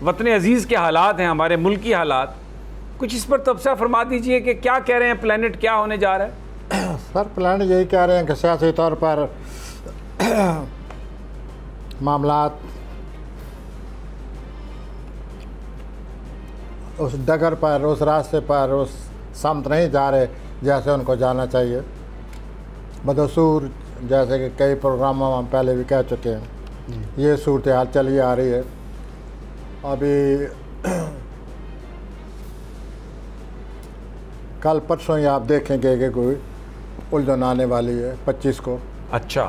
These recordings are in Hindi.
वतन अजीज़ के हालात हैं, हमारे मुल्क की हालात, कुछ इस पर तबसरा फरमा दीजिए कि क्या कह रहे हैं, प्लानट क्या होने जा रहा है? सर प्लानट यही कह रहे हैं कि सियासी तौर पर मामलात उस डगर पर, उस रास्ते पर, उस समत नहीं जा रहे जैसे उनको जाना चाहिए। बदसूर जैसे कि कई प्रोग्रामों में हम पहले भी कह चुके हैं, ये सूरत हाल चली आ रही है। अभी कल परसों ही आप देखेंगे कि कोई उलझन आने वाली है 25 को। अच्छा,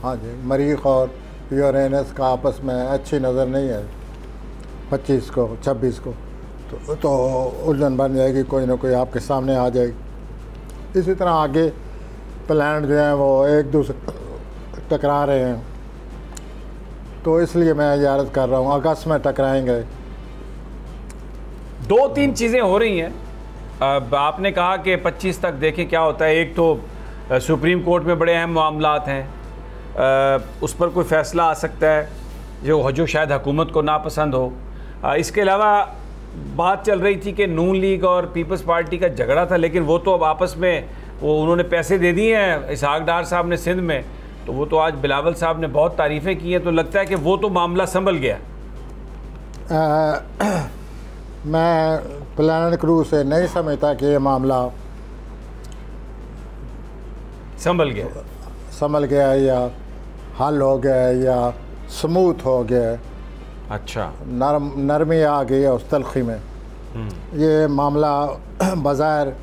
हाँ जी, मरीख और यूरेनस का आपस में अच्छी नज़र नहीं है 25 को 26 को, तो उलझन बन जाएगी, कोई ना कोई आपके सामने आ जाएगी। इसी तरह आगे प्लानट जो हैं वो एक दूसरे टकरा रहे हैं, तो इसलिए मैं ये अर्ज़ कर रहा हूँ अगस्त में टकराएंगे। 2-3 चीज़ें हो रही हैं। अब आपने कहा कि 25 तक देखें क्या होता है। एक तो सुप्रीम कोर्ट में बड़े अहम मामलात हैं, उस पर कोई फ़ैसला आ सकता है जो शायद हुकूमत को नापसंद हो। इसके अलावा बात चल रही थी कि नून लीग और पीपल्स पार्टी का झगड़ा था, लेकिन वो तो अब आपस में वो उन्होंने पैसे दे दिए हैं इसहाक डार साहब ने सिंध में, तो वो तो आज बिलावल साहब ने बहुत तारीफ़ें की हैं, तो लगता है कि वो तो मामला संभल गया। मैं प्लानट क्रू से नहीं समझता कि ये मामला संभल गया या हल हो गया या स्मूथ हो गया। अच्छा, नरमी आ गई है उस तलखी में। ये मामला बज़ाहिर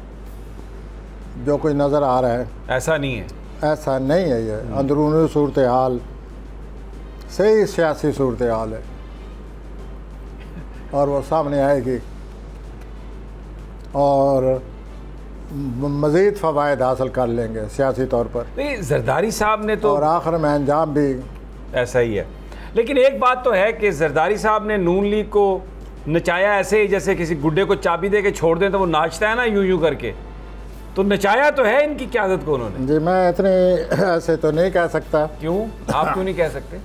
जो कुछ नज़र आ रहा है ऐसा नहीं है, ऐसा नहीं है। ये अंदरूनी सूरत हाल सही सियासी सूरत हाल है और वो सामने आएगी और मज़ीद फ़वायद हासिल कर लेंगे सियासी तौर पर। नहीं, जरदारी साहब ने तो, और आखिर में अंजाम भी ऐसा ही है। लेकिन एक बात तो है कि जरदारी साहब ने नून लीग को नचाया ऐसे ही जैसे किसी गुड्डे को चाबी दे के छोड़ दें तो वो नाचता है ना, यूं यूं करके, तो नचाया तो है इनकी क़यादत को उन्होंने। जी, मैं इतने ऐसे तो नहीं कह सकता। क्यों, आप क्यों नहीं कह सकते?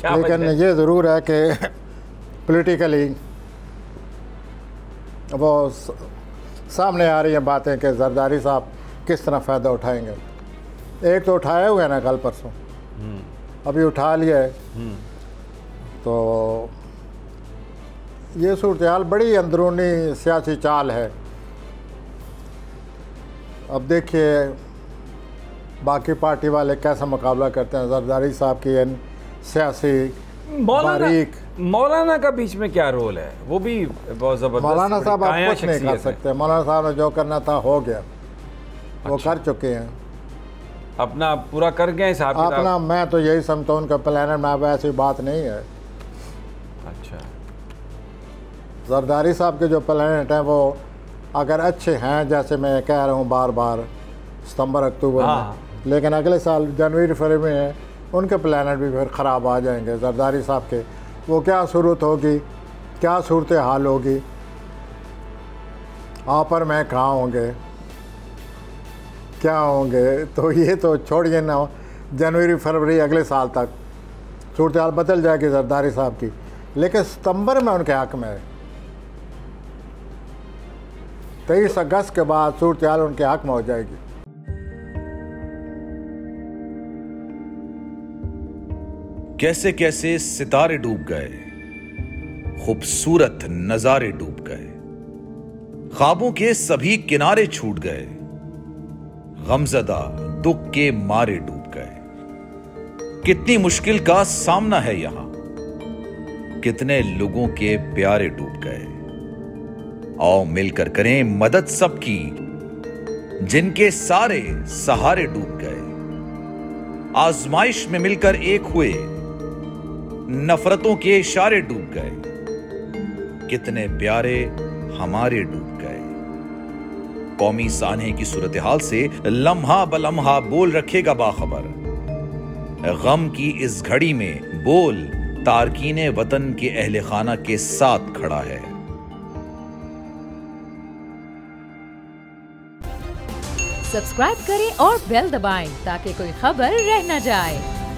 क्या लेकिन ये ज़रूर है कि पॉलिटिकली वो सामने आ रही हैं बातें कि जरदारी साहब किस तरह फ़ायदा उठाएंगे। एक तो उठाए हुए ना कल परसों, अभी उठा लिया है, तो ये सूरत हाल बड़ी अंदरूनी सियासी चाल है। अब देखिए बाकी पार्टी वाले कैसा मुकाबला करते हैं जरदारी साहब की इन सियासी बारीक। मौलाना का बीच में क्या रोल है? वो भी बहुत ज़बरदस्त। मौलाना साहब आप कुछ नहीं कर सकते। मौलाना साहब ने जो करना था हो गया। अच्छा। वो कर चुके हैं, अपना पूरा कर गए साहब अपना। मैं तो यही समझता हूँ उनका प्लानट में अब ऐसी बात नहीं है। अच्छा, जरदारी साहब के जो प्लानट हैं वो अगर अच्छे हैं, जैसे मैं कह रहा हूँ बार बार सितंबर अक्टूबर में, लेकिन अगले साल जनवरी फरवरी में उनके प्लानट भी फिर ख़राब आ जाएंगे जरदारी साहब के। वो क्या सूरत होगी, क्या सूरत हाल होगी, आप और मैं कहाँ होंगे, क्या होंगे, तो ये तो छोड़िए ना। जनवरी फरवरी अगले साल तक सूरत हाल बदल जाएगी जरदारी साहब की, लेकिन सितंबर में उनके हक़ में है। 23 अगस्त के बाद सूरत हाल उनके हक़ में हो जाएगी। कैसे कैसे सितारे डूब गए, खूबसूरत नजारे डूब गए, ख्वाबों के सभी किनारे छूट गए, गमज़दा दुख के मारे डूब गए। कितनी मुश्किल का सामना है यहां, कितने लोगों के प्यारे डूब गए। आओ मिलकर करें मदद सबकी, जिनके सारे सहारे डूब गए। आजमाइश में मिलकर एक हुए, नफरतों के इशारे डूब गए। कितने प्यारे हमारे डूब गए। कौमी सानहे की सूरत हाल से लम्हा बलम्हा बोल रखेगा बाखबर। गम की इस घड़ी में बोल तारकीने वतन के अहले खाना के साथ खड़ा है। सब्सक्राइब करें और बेल दबाएं ताकि कोई खबर रह न जाए।